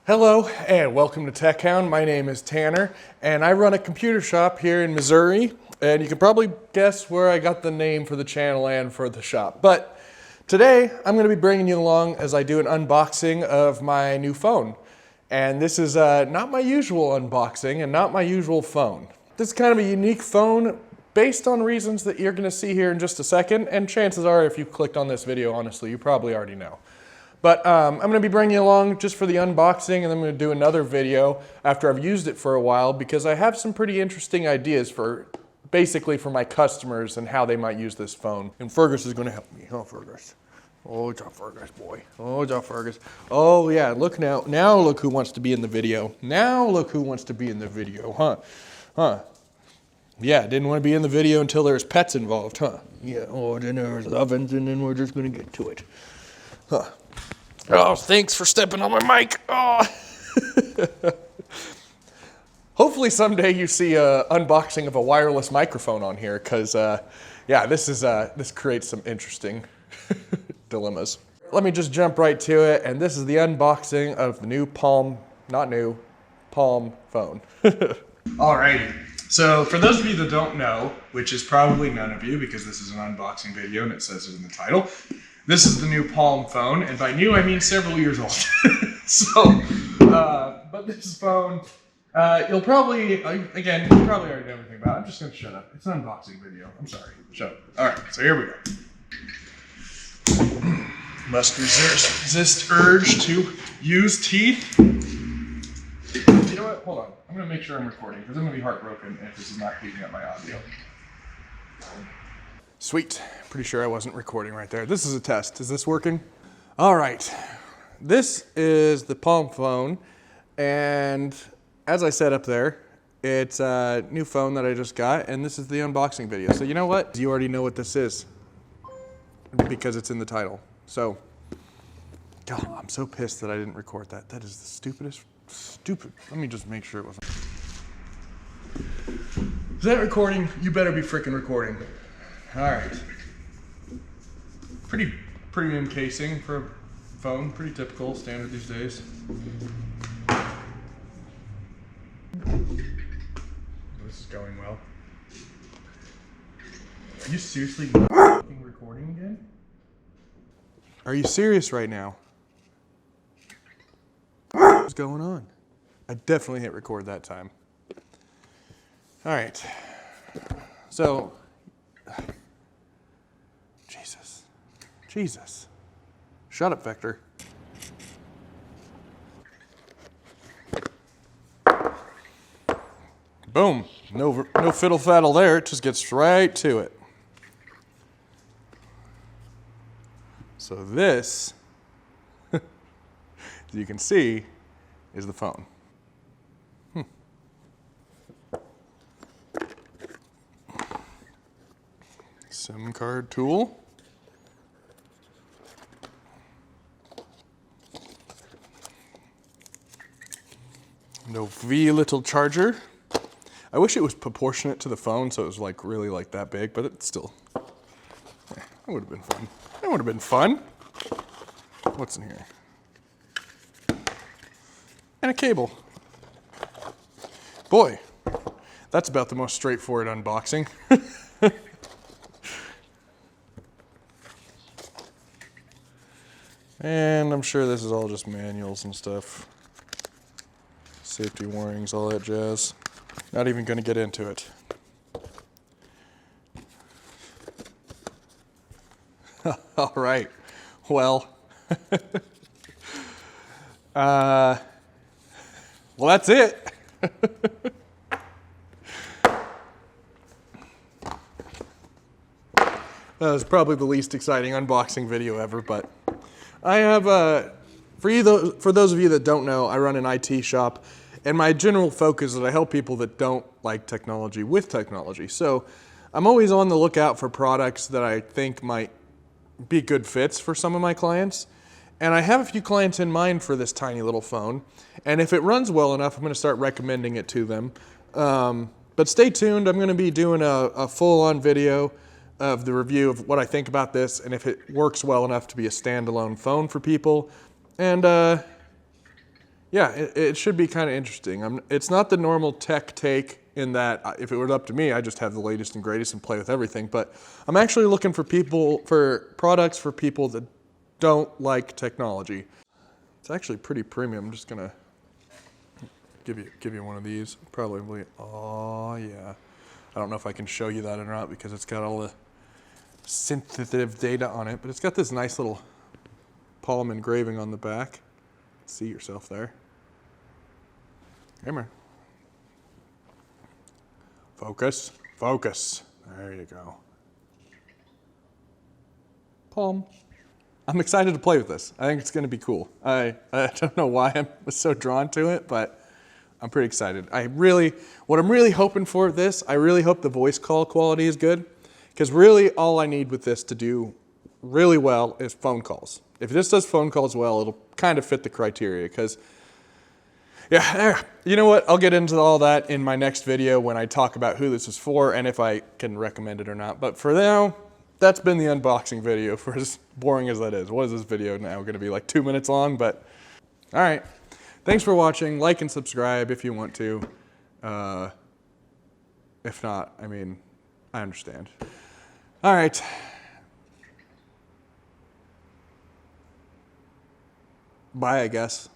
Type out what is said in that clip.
Hello and welcome to Tech Hound. My name is Tanner and I run a computer shop here in Missouri, and you can probably guess where I got the name for the channel and for the shop. But today I'm going to be bringing you along as I do an unboxing of my new phone. And this is not my usual unboxing and not my usual phone. This is kind of a unique phone based on reasons that you're going to see here in just a second, and chances are if you clicked on this video, honestly, you probably already know. But I'm going to be bringing you along just for the unboxing, and then I'm going to do another video after I've used it for a while because I have some pretty interesting ideas for basically for my customers and how they might use this phone. And Fergus is going to help me. Oh, Fergus. Oh, it's our Fergus, boy. Oh, it's our Fergus. Oh, yeah, look now. Now look who wants to be in the video. Now look who wants to be in the video, huh? Huh. Yeah, didn't want to be in the video until there's pets involved, huh? Yeah, oh, then there's ovens, and then we're just going to get to it. Huh. Oh, thanks for stepping on my mic. Oh. Hopefully someday you see an unboxing of a wireless microphone on here, because yeah, this creates some interesting dilemmas. Let me just jump right to it, and this is the unboxing of the new Palm phone. Alrighty, so for those of you that don't know, which is probably none of you because this is an unboxing video and it says it in the title, this is the new Palm phone, and by new I mean several years old. But this phone, you'll probably already know everything about it. I'm just gonna shut up. It's an unboxing video. I'm sorry. Shut up. Alright, so here we go. Must resist urge to use teeth. You know what? Hold on. I'm gonna make sure I'm recording because I'm gonna be heartbroken if this is not picking up my audio. Sweet. Pretty sure I wasn't recording right there. This is a test. Is this working? All right. This is the Palm phone, and as I said up there, it's a new phone that I just got, and this is the unboxing video. So you know what? You already know what this is because it's in the title. So, God, I'm so pissed that I didn't record that. That is the stupid. Let me just make sure it wasn't. Is that recording? You better be freaking recording. All right. Pretty premium casing for a phone. Pretty typical, standard these days. This is going well. Are you seriously recording again? Are you serious right now? What's going on? I definitely hit record that time. All right. So, Jesus. Shut up, Vector. Boom. No fiddle faddle there. It just gets right to it. So this, as you can see, is the phone. SIM card tool. No little charger. I wish it was proportionate to the phone, so it was like really like that big, but it's still, that would have been fun. That would have been fun. What's in here? And a cable. Boy, that's about the most straightforward unboxing. And I'm sure this is all just manuals and stuff. Safety warnings, all that jazz. Not even going to get into it. All right. Well, well, that's it. That was probably the least exciting unboxing video ever, but I have, for those of you that don't know, I run an IT shop, and my general focus is I help people that don't like technology with technology. So I'm always on the lookout for products that I think might be good fits for some of my clients. And I have a few clients in mind for this tiny little phone. And if it runs well enough, I'm going to start recommending it to them. But stay tuned. I'm going to be doing a full-on video of the review of what I think about this and if it works well enough to be a standalone phone for people. And yeah, it should be kind of interesting. It's not the normal tech take in that if it were up to me, I just have the latest and greatest and play with everything. But I'm actually looking for products for people that don't like technology. It's actually pretty premium. I'm just gonna give you one of these. Probably. Oh yeah. I don't know if I can show you that or not because it's got all the sensitive data on it, but it's got this nice little palm engraving on the back. See yourself there. Hammer. Focus, focus. There you go. Palm. I'm excited to play with this. I think it's going to be cool. I don't know why I'm so drawn to it, but I'm pretty excited. What I'm really hoping for this, I really hope the voice call quality is good, because really all I need with this to do really well is phone calls. If this does phone calls well, it'll kind of fit the criteria, because, yeah, you know what? I'll get into all that in my next video when I talk about who this is for and if I can recommend it or not. But for now, that's been the unboxing video, for as boring as that is. What is this video now? Going to be like 2 minutes long, but all right. Thanks for watching. Like and subscribe if you want to. If not, I mean, I understand. All right. Bye, I guess.